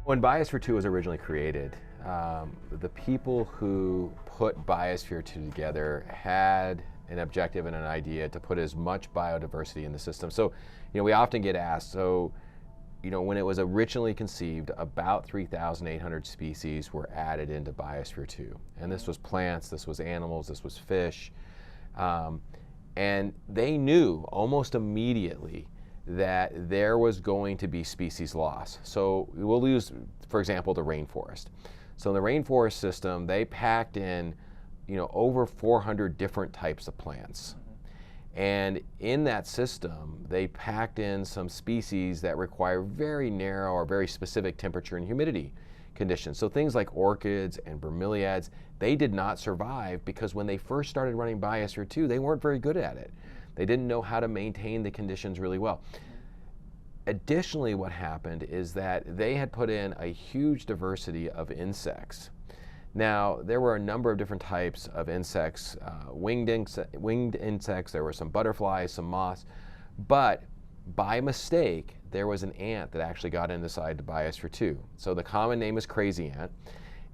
When Biosphere 2 was originally created, the people who put Biosphere 2 together had an objective and an idea to put as much biodiversity in the system. So, we often get asked, when it was originally conceived, about 3,800 species were added into Biosphere 2. And this was plants, this was animals, this was fish. And they knew almost immediately that there was going to be species loss. So we'll use, for example, the rainforest. So in the rainforest system, they packed in, over 400 different types of plants. And in that system, they packed in some species that require very narrow or very specific temperature and humidity conditions. So things like orchids and bromeliads, they did not survive because when they first started running Biosphere 2, they weren't very good at it. They didn't know how to maintain the conditions really well. Additionally, what happened is that they had put in a huge diversity of insects. Now, there were a number of different types of insects, winged insects, there were some butterflies, some moths, but by mistake, there was an ant that actually got inside the Biosphere 2. So the common name is crazy ant,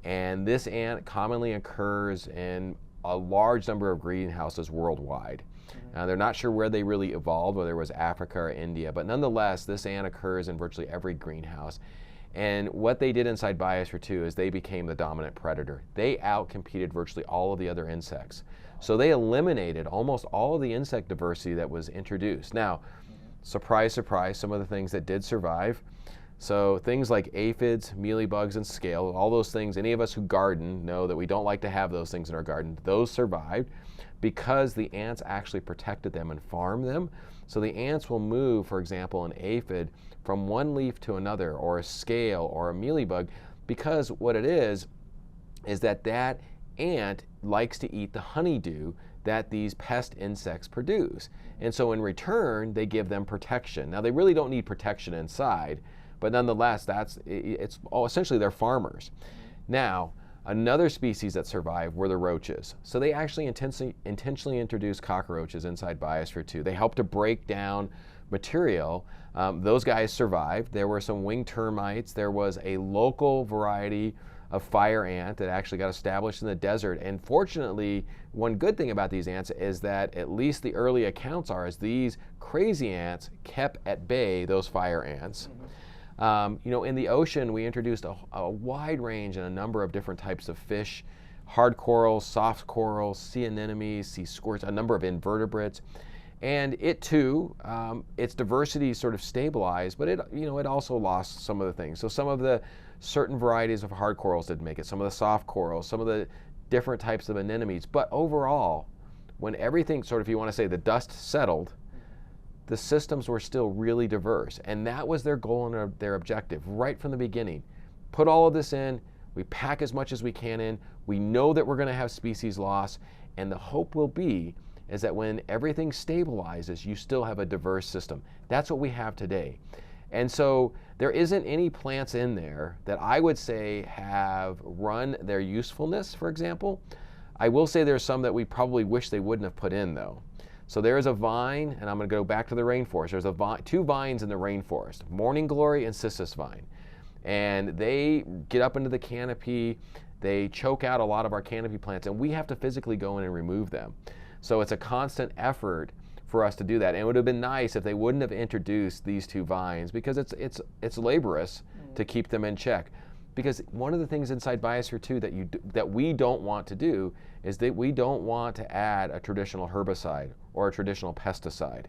and this ant commonly occurs in a large number of greenhouses worldwide. Now, they're not sure where they really evolved, whether it was Africa or India, but nonetheless, this ant occurs in virtually every greenhouse. And what they did inside Biosphere 2 is they became the dominant predator. They outcompeted virtually all of the other insects. So they eliminated almost all of the insect diversity that was introduced. Now, surprise, surprise, some of the things that did survive. So things like aphids, mealybugs, and scale, all those things, any of us who garden know that we don't like to have those things in our garden. Those survived because the ants actually protected them and farmed them. So the ants will move, for example, an aphid from one leaf to another, or a scale, or a mealybug, because what it is that ant likes to eat the honeydew that these pest insects produce. And so in return, they give them protection. Now, they really don't need protection inside, but nonetheless, essentially they're farmers. Now, another species that survived were the roaches. So they actually intentionally introduced cockroaches inside Biosphere 2. They helped to break down material. Those guys survived. There were some winged termites. There was a local variety of fire ant that actually got established in the desert. And fortunately, one good thing about these ants is that at least the early accounts are is these crazy ants kept at bay those fire ants. In the ocean, we introduced a wide range and a number of different types of fish, hard corals, soft corals, sea anemones, sea squirts, a number of invertebrates. And it too, its diversity sort of stabilized, but it also lost some of the things. So some of the certain varieties of hard corals didn't make it, some of the soft corals, some of the different types of anemones. But overall, when everything sort of, if you want to say the dust settled, the systems were still really diverse. And that was their goal and their objective right from the beginning. Put all of this in, we pack as much as we can in, we know that we're going to have species loss, and the hope will be is that when everything stabilizes, you still have a diverse system. That's what we have today. And so there isn't any plants in there that I would say have run their usefulness, for example. I will say there's some that we probably wish they wouldn't have put in, though. So there's a vine, and I'm going to go back to the rainforest. There's two vines in the rainforest, morning glory and cissus vine. And they get up into the canopy, they choke out a lot of our canopy plants, and we have to physically go in and remove them. So it's a constant effort for us to do that. And it would have been nice if they wouldn't have introduced these two vines, because it's laborious to keep them in check. Because one of the things inside Biosphere 2 that we don't want to do is that we don't want to add a traditional herbicide or a traditional pesticide,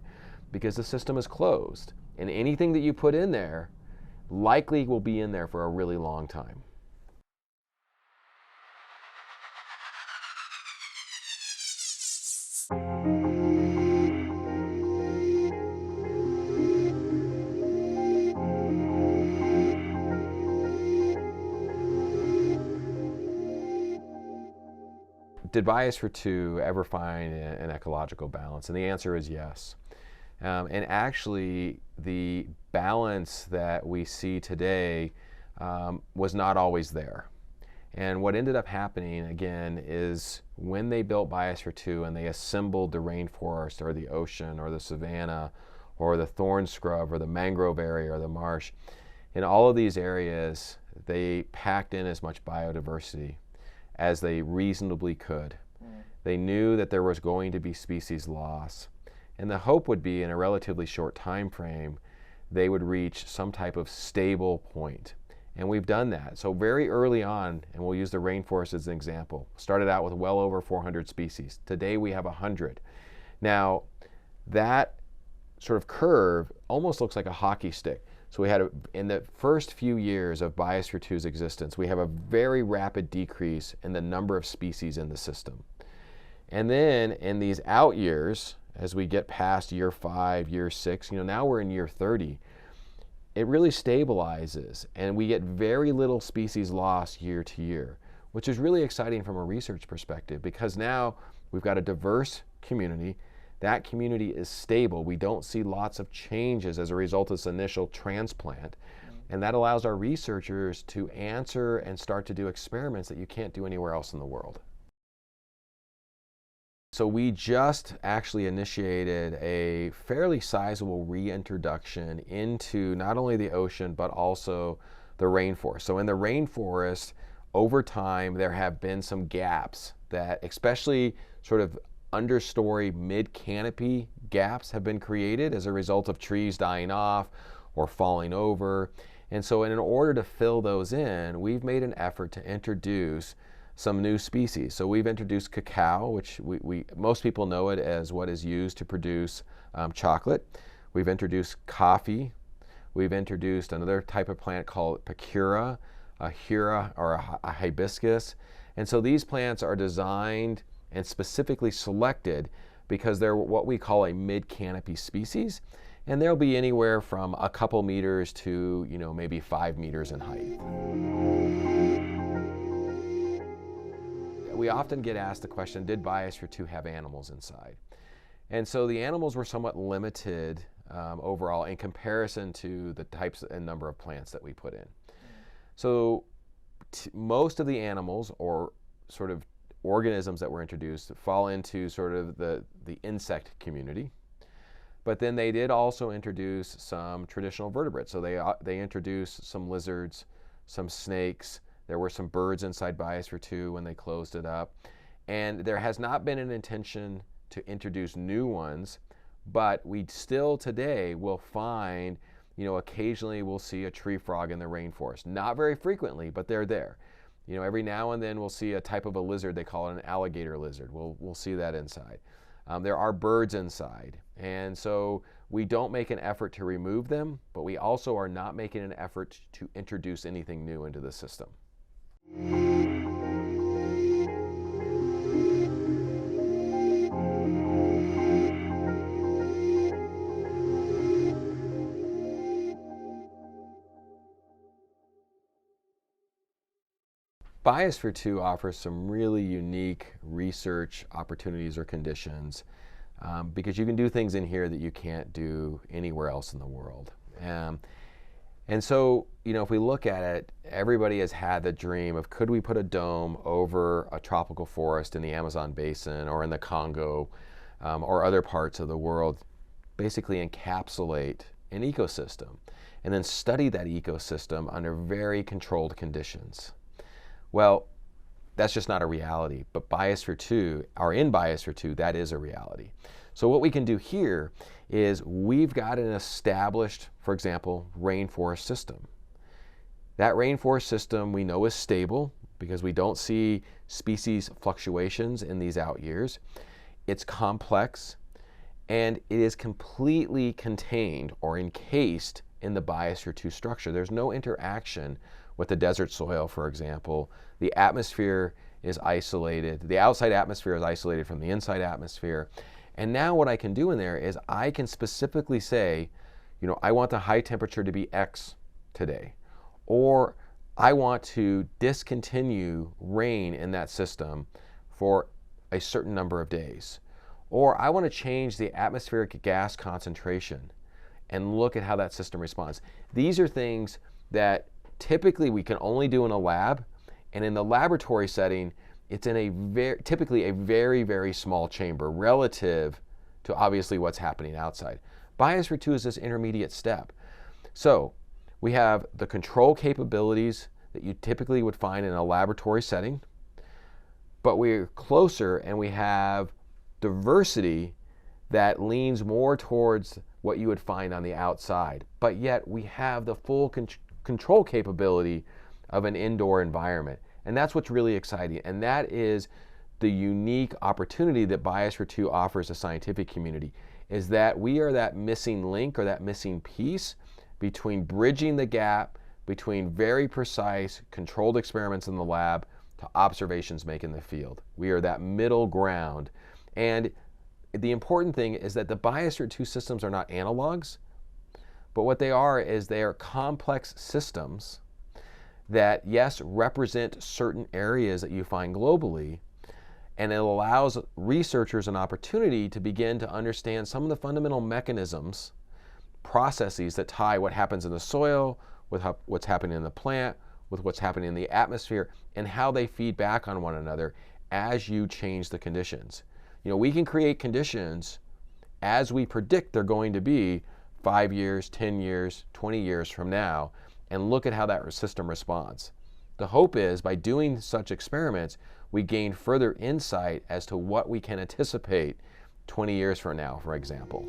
because the system is closed. And anything that you put in there likely will be in there for a really long time. Did Biosphere 2 ever find an ecological balance? And the answer is yes. And actually, the balance that we see today was not always there. And what ended up happening, again, is when they built Biosphere 2 and they assembled the rainforest or the ocean or the savanna or the thorn scrub or the mangrove area or the marsh, in all of these areas, they packed in as much biodiversity as they reasonably could. They knew that there was going to be species loss, and the hope would be in a relatively short time frame they would reach some type of stable point. And we've done that. So very early on, and we'll use the rainforest as an example, started out with well over 400 species. Today we have 100. Now that sort of curve almost looks like a hockey stick. So we had, in the first few years of Biosphere 2's existence, we have a very rapid decrease in the number of species in the system. And then in these out years, as we get past year 5, year 6, now we're in year 30, it really stabilizes and we get very little species loss year to year, which is really exciting from a research perspective because now we've got a diverse community. That community is stable. We don't see lots of changes as a result of this initial transplant. And that allows our researchers to answer and start to do experiments that you can't do anywhere else in the world. So we just actually initiated a fairly sizable reintroduction into not only the ocean, but also the rainforest. So in the rainforest, over time, there have been some gaps that, especially sort of understory mid-canopy gaps, have been created as a result of trees dying off or falling over. And so in order to fill those in, we've made an effort to introduce some new species. So we've introduced cacao, which most people know it as what is used to produce chocolate. We've introduced coffee. We've introduced another type of plant called pacura, a hira, or a hibiscus. And so these plants are designed and specifically selected because they're what we call a mid-canopy species. And they'll be anywhere from a couple meters to, maybe 5 meters in height. We often get asked the question, did Biosphere 2 have animals inside? And so the animals were somewhat limited overall in comparison to the types and number of plants that we put in. So most of the animals or sort of organisms that were introduced fall into sort of the insect community. But then they did also introduce some traditional vertebrates. So they introduced some lizards, some snakes. There were some birds inside Biosphere 2 when they closed it up. And there has not been an intention to introduce new ones, but we still today will find, occasionally we'll see a tree frog in the rainforest. Not very frequently, but they're there. Every now and then we'll see a type of a lizard, they call it an alligator lizard. We'll see that inside. There are birds inside. And so we don't make an effort to remove them, but we also are not making an effort to introduce anything new into the system. Biosphere 2 offers some really unique research opportunities or conditions because you can do things in here that you can't do anywhere else in the world. And so, if we look at it, everybody has had the dream of could we put a dome over a tropical forest in the Amazon basin or in the Congo or other parts of the world, basically encapsulate an ecosystem and then study that ecosystem under very controlled conditions. Well, that's just not a reality, but in Biosphere 2, that is a reality. So what we can do here is we've got an established, for example, rainforest system. That rainforest system we know is stable because we don't see species fluctuations in these out years. It's complex and it is completely contained or encased in the Biosphere 2 structure. There's no interaction with the desert soil, for example. The atmosphere is isolated. The outside atmosphere is isolated from the inside atmosphere. And now what I can do in there is I can specifically say, I want the high temperature to be X today. Or I want to discontinue rain in that system for a certain number of days. Or I want to change the atmospheric gas concentration and look at how that system responds. These are things that typically we can only do in a lab, and in the laboratory setting, it's in typically a very, very small chamber relative to obviously what's happening outside. Biosphere 2 is this intermediate step. So we have the control capabilities that you typically would find in a laboratory setting, but we're closer and we have diversity that leans more towards what you would find on the outside, but yet we have the full control capability of an indoor environment. And that's what's really exciting, and that is the unique opportunity that Biosphere 2 offers the scientific community, is that we are that missing link or that missing piece between bridging the gap between very precise controlled experiments in the lab to observations made in the field. We are that middle ground. And the important thing is that the Biosphere 2 systems are not analogs, but what they are is they are complex systems that, yes, represent certain areas that you find globally, and it allows researchers an opportunity to begin to understand some of the fundamental mechanisms, processes that tie what happens in the soil with what's happening in the plant, with what's happening in the atmosphere, and how they feed back on one another as you change the conditions. You know, we can create conditions as we predict they're going to be 5 years, 10 years, 20 years from now, and look at how that system responds. The hope is by doing such experiments, we gain further insight as to what we can anticipate 20 years from now, for example.